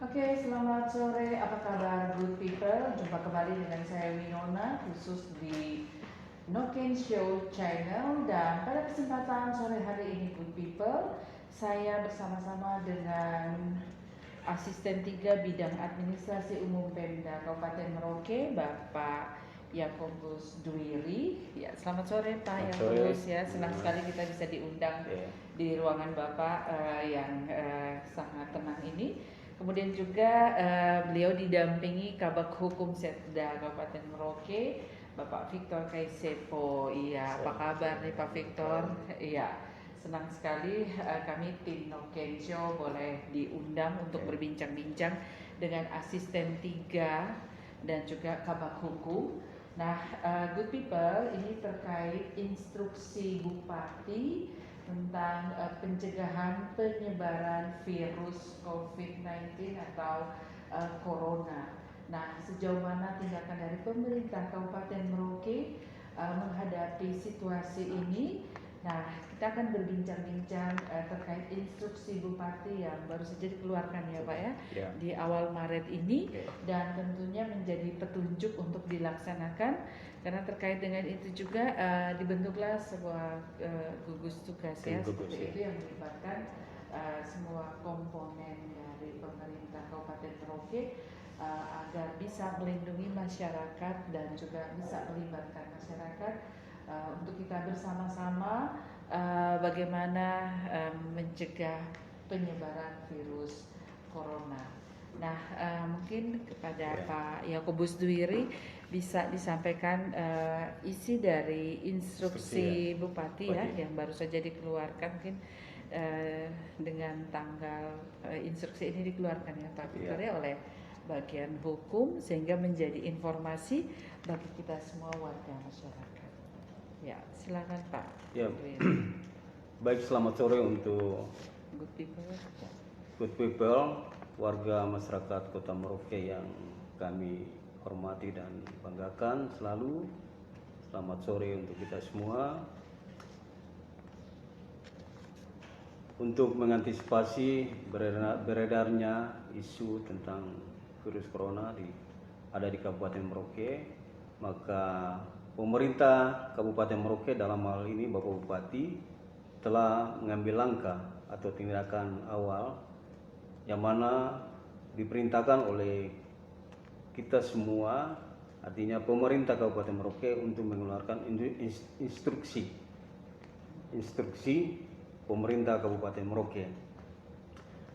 Oke, selamat sore. Apa kabar good people? Jumpa kembali dengan saya Winona, khusus di Noken Show Channel. Dan pada kesempatan sore hari ini good people, saya bersama-sama dengan Asisten 3 Bidang Administrasi Umum Pemda Kabupaten Merauke, Bapak Yakobus Dwiri. Ya, selamat sore Pak Yakobus ya. Senang sekali kita bisa diundang di ruangan Bapak yang sangat tenang ini. Kemudian juga beliau didampingi Kabak Hukum Setda Kabupaten Merauke, Bapak Victor Kaisepo. Iya, apa kabar nih Pak Victor? Iya, senang sekali kami tim Noken Show boleh diundang untuk berbincang-bincang dengan Asisten 3 dan juga Kabak Hukum. Nah, good people, ini terkait instruksi Bupati tentang pencegahan penyebaran virus COVID-19 atau Corona. Nah, sejauh mana tindakan dari pemerintah Kabupaten Merauke menghadapi situasi ini? Nah, kita akan berbincang-bincang terkait instruksi Bupati yang baru saja dikeluarkan ya Pak ya, di awal Maret ini, dan tentunya menjadi petunjuk untuk dilaksanakan. Karena terkait dengan itu juga dibentuklah sebuah gugus tugas ya, seperti itu yang melibatkan semua komponen dari pemerintah Kabupaten Merauke agar bisa melindungi masyarakat dan juga bisa melibatkan masyarakat untuk kita bersama-sama bagaimana mencegah penyebaran virus corona. Nah, mungkin kepada Pak Yakobus Dwiri bisa disampaikan isi dari instruksi Bupati ya yang baru saja dikeluarkan, mungkin dengan tanggal instruksi ini dikeluarkan ya Pak Victor ya oleh bagian hukum, sehingga menjadi informasi bagi kita semua warga masyarakat. Ya, silakan Pak. Ya, baik, selamat sore untuk good people. Good people, warga masyarakat Kota Merauke yang kami hormati dan banggakan selalu. Selamat sore untuk kita semua. Untuk mengantisipasi beredarnya isu tentang virus corona ada di Kabupaten Merauke, maka pemerintah Kabupaten Merauke dalam hal ini Bapak Bupati telah mengambil langkah atau tindakan awal yang mana diperintahkan oleh kita semua, artinya pemerintah Kabupaten Merauke, untuk mengeluarkan instruksi pemerintah Kabupaten Merauke.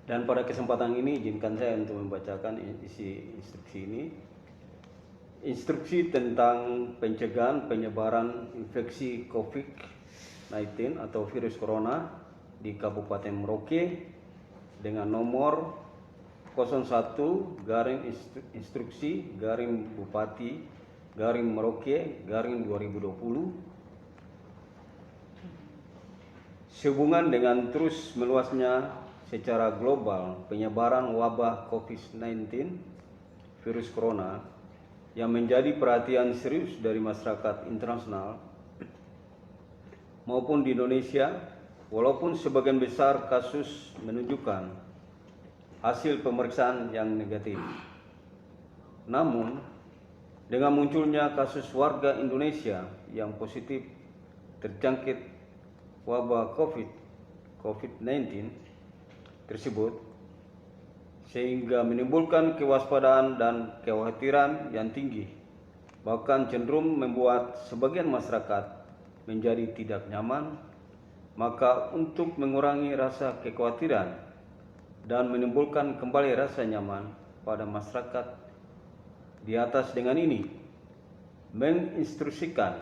Dan pada kesempatan ini izinkan saya untuk membacakan isi instruksi ini. Instruksi tentang pencegahan penyebaran infeksi COVID-19 atau virus corona di Kabupaten Merauke dengan nomor 01/Bupati/Merauke/2020, sehubungan dengan terus meluasnya secara global penyebaran wabah COVID-19 virus corona yang menjadi perhatian serius dari masyarakat internasional maupun di Indonesia, walaupun sebagian besar kasus menunjukkan hasil pemeriksaan yang negatif. Namun, dengan munculnya kasus warga Indonesia yang positif terjangkit wabah COVID-19 tersebut, sehingga menimbulkan kewaspadaan dan kekhawatiran yang tinggi, bahkan cenderung membuat sebagian masyarakat menjadi tidak nyaman. Maka untuk mengurangi rasa kekhawatiran dan menimbulkan kembali rasa nyaman pada masyarakat, di atas dengan ini menginstruksikan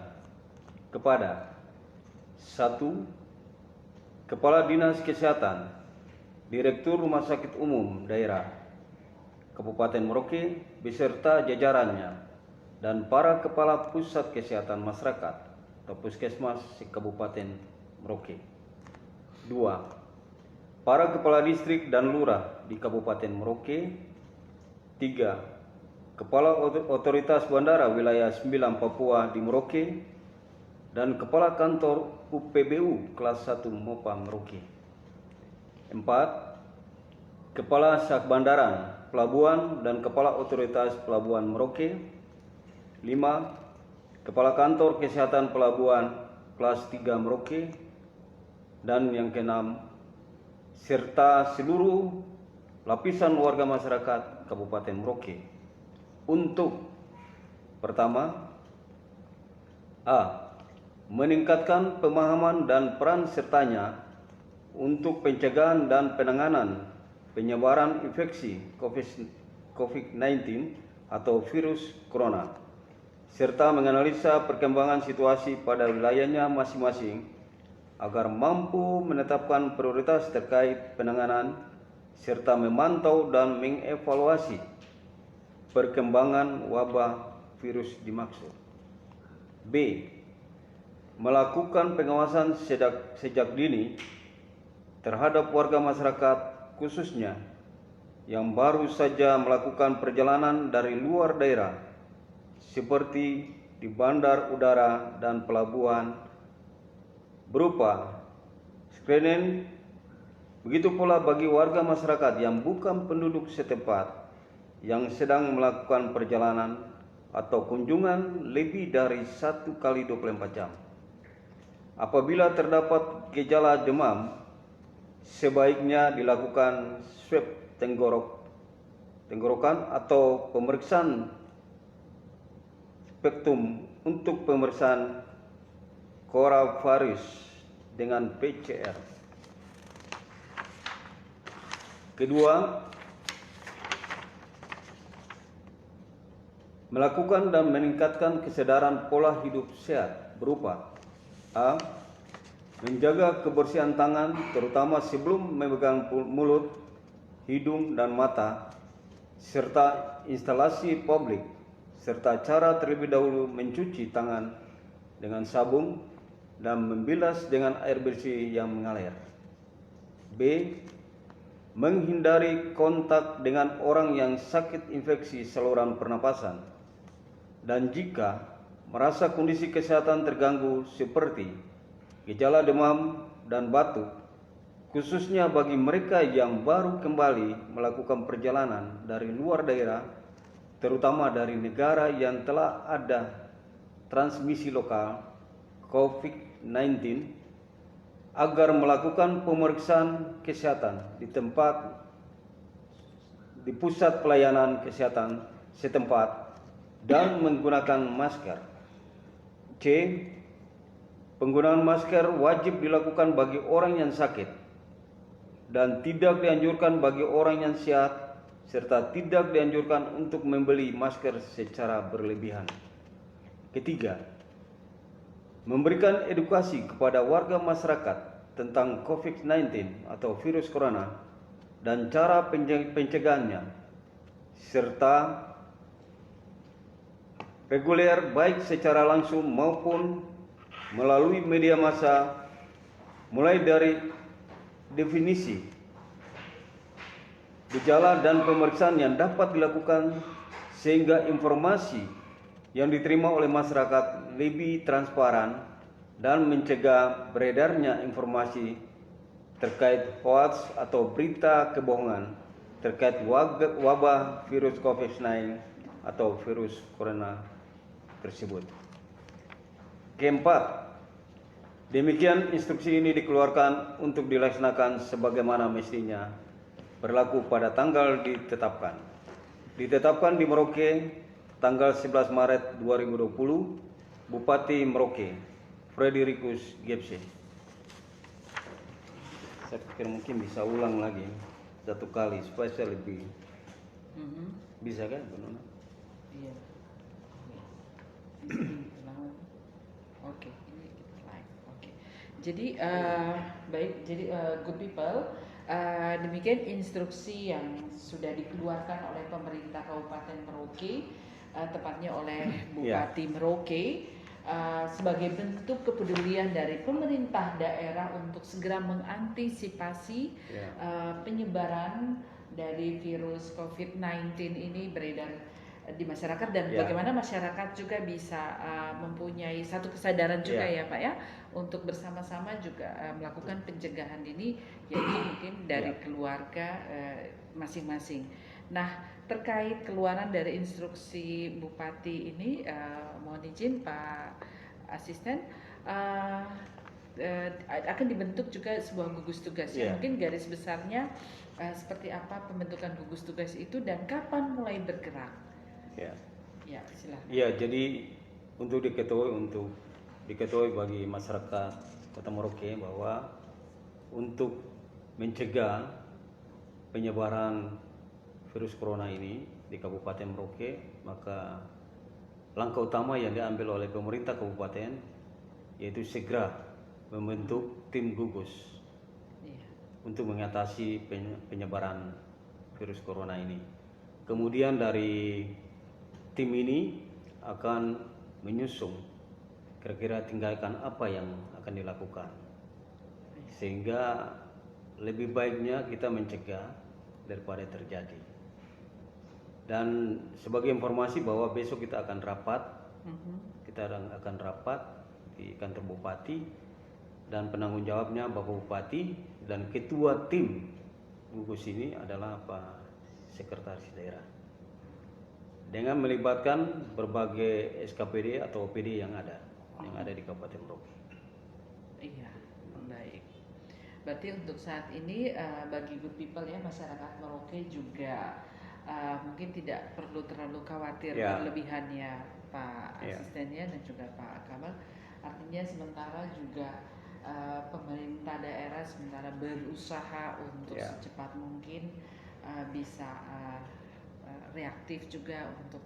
kepada 1. Kepala Dinas Kesehatan, Direktur Rumah Sakit Umum Daerah Kabupaten Merauke beserta jajarannya, dan para Kepala Pusat Kesehatan Masyarakat atau Puskesmas Kabupaten Merauke. 2. Para Kepala Distrik dan Lurah di Kabupaten Merauke. 3. Kepala Otoritas Bandara Wilayah 9 Papua di Merauke dan Kepala Kantor UPBU kelas 1 MOPA Merauke. 4. Kepala Sak Bandaran Pelabuhan dan Kepala Otoritas Pelabuhan Merauke. 5. Kepala Kantor Kesehatan Pelabuhan kelas 3 Merauke. Dan yang keenam, serta seluruh lapisan warga masyarakat Kabupaten Merauke untuk pertama, A. Meningkatkan pemahaman dan peran sertanya untuk pencegahan dan penanganan penyebaran infeksi COVID-19 atau virus corona, serta menganalisa perkembangan situasi pada wilayahnya masing-masing agar mampu menetapkan prioritas terkait penanganan serta memantau dan mengevaluasi perkembangan wabah virus dimaksud. B. Melakukan pengawasan sejak dini terhadap warga masyarakat khususnya yang baru saja melakukan perjalanan dari luar daerah seperti di bandar udara dan pelabuhan berupa screening. Begitu pula bagi warga masyarakat yang bukan penduduk setempat yang sedang melakukan perjalanan atau kunjungan lebih dari 1 kali 24 jam. Apabila terdapat gejala demam, sebaiknya dilakukan swab tenggorokan atau pemeriksaan spektum untuk pemeriksaan coronavirus dengan PCR. Kedua, melakukan dan meningkatkan kesadaran pola hidup sehat berupa A. Menjaga kebersihan tangan terutama sebelum memegang mulut, hidung, dan mata, serta instalasi publik, serta cara terlebih dahulu mencuci tangan dengan sabun dan membilas dengan air bersih yang mengalir. B. Menghindari kontak dengan orang yang sakit infeksi saluran pernapasan, dan jika merasa kondisi kesehatan terganggu seperti gejala demam dan batuk, khususnya bagi mereka yang baru kembali melakukan perjalanan dari luar daerah, terutama dari negara yang telah ada transmisi lokal COVID-19, agar melakukan pemeriksaan kesehatan di pusat pelayanan kesehatan setempat dan menggunakan masker. C. Penggunaan masker wajib dilakukan bagi orang yang sakit dan tidak dianjurkan bagi orang yang sehat, serta tidak dianjurkan untuk membeli masker secara berlebihan. Ketiga, memberikan edukasi kepada warga masyarakat tentang COVID-19 atau virus corona dan cara pencegahannya, serta reguler baik secara langsung maupun melalui media massa, mulai dari definisi, gejala, dan pemeriksaan yang dapat dilakukan sehingga informasi yang diterima oleh masyarakat lebih transparan dan mencegah beredarnya informasi terkait hoax atau berita kebohongan terkait wabah virus COVID-19 atau virus corona tersebut. Keempat, demikian instruksi ini dikeluarkan untuk dilaksanakan sebagaimana mestinya, berlaku pada tanggal ditetapkan. Ditetapkan di Merauke tanggal 11 Maret 2020, Bupati Merauke, Frederikus Gepse. Saya pikir mungkin bisa ulang lagi 1 kali supaya saya lebih bisa kan, Bu Nona? Iya. Oke, ini kita live. Oke. Jadi baik, jadi good people, demikian instruksi yang sudah dikeluarkan oleh pemerintah Kabupaten Merauke, tepatnya oleh Bupati Merauke, sebagai bentuk kepedulian dari pemerintah daerah untuk segera mengantisipasi penyebaran dari virus COVID-19 ini beredar di masyarakat, dan bagaimana masyarakat juga bisa mempunyai satu kesadaran juga ya Pak ya, untuk bersama-sama juga melakukan pencegahan ini, yaitu mungkin dari keluarga masing-masing. Nah, terkait keluaran dari instruksi Bupati ini, mohon izin Pak Asisten, uh, akan dibentuk juga sebuah gugus tugas ya. Iya. Mungkin garis besarnya seperti apa pembentukan gugus tugas itu dan kapan mulai bergerak? Ya. Ya, silakan. Iya, jadi untuk diketahui bagi masyarakat Kota Merauke bahwa untuk mencegah penyebaran virus corona ini di Kabupaten Merauke, maka langkah utama yang diambil oleh pemerintah kabupaten yaitu segera membentuk tim gugus untuk mengatasi penyebaran virus corona ini. Kemudian dari tim ini akan menyusun kira-kira tindakan apa yang akan dilakukan, sehingga lebih baiknya kita mencegah daripada terjadi. Dan sebagai informasi bahwa besok kita akan rapat, di kantor Bupati, dan penanggung jawabnya Bapak Bupati, dan ketua tim gugus ini adalah Pak Sekretaris Daerah, dengan melibatkan berbagai SKPD atau OPD yang ada di Kabupaten Merauke. Iya, baik. Berarti untuk saat ini bagi good people ya, masyarakat Merauke juga mungkin tidak perlu terlalu khawatir berlebihannya Pak Asistennya dan juga Pak Kamal. Artinya sementara juga pemerintah daerah sementara berusaha untuk secepat mungkin bisa reaktif juga untuk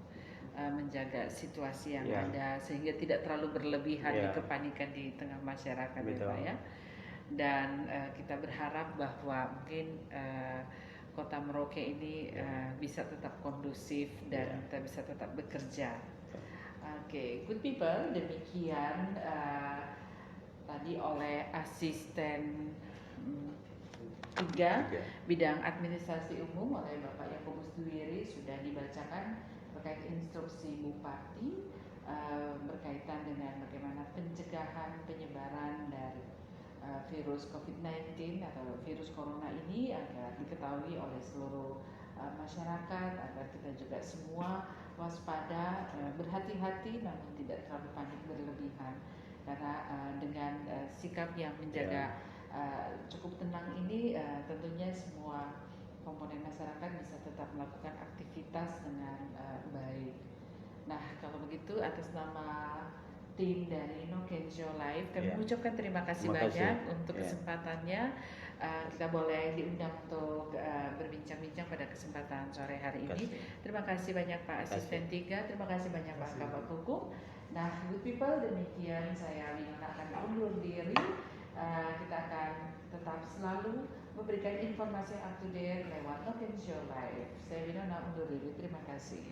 menjaga situasi yang ada sehingga tidak terlalu berlebihan kepanikan di tengah masyarakat ya Pak ya. Dan kita berharap bahwa mungkin Kota Merauke ini bisa tetap kondusif dan kita bisa tetap bekerja. Oke, good people, demikian tadi oleh asisten 3 bidang administrasi umum oleh Bapak Yakobus Duwiri sudah dibacakan terkait instruksi Bupati berkaitan dengan bagaimana pencegahan penyebaran dari virus COVID-19 atau virus corona ini agar diketahui oleh seluruh masyarakat, agar kita juga semua waspada, berhati-hati namun tidak terlalu panik berlebihan, karena dengan sikap yang menjaga cukup tenang ini tentunya semua komponen masyarakat bisa tetap melakukan aktivitas dengan baik. Nah, kalau begitu atas nama tim dari No Can Show Live kami mengucapkan terima kasih banyak untuk kesempatannya. Kita boleh diundang untuk berbincang-bincang pada kesempatan sore hari ini. Terima kasih banyak Pak Asisten 3, terima kasih banyak Pak Kabak Hukum. Nah, good people, demikian saya Winona akan undur diri. Kita akan tetap selalu memberikan informasi yang up to date lewat No Can Show Live. Saya Winona undur diri, terima kasih.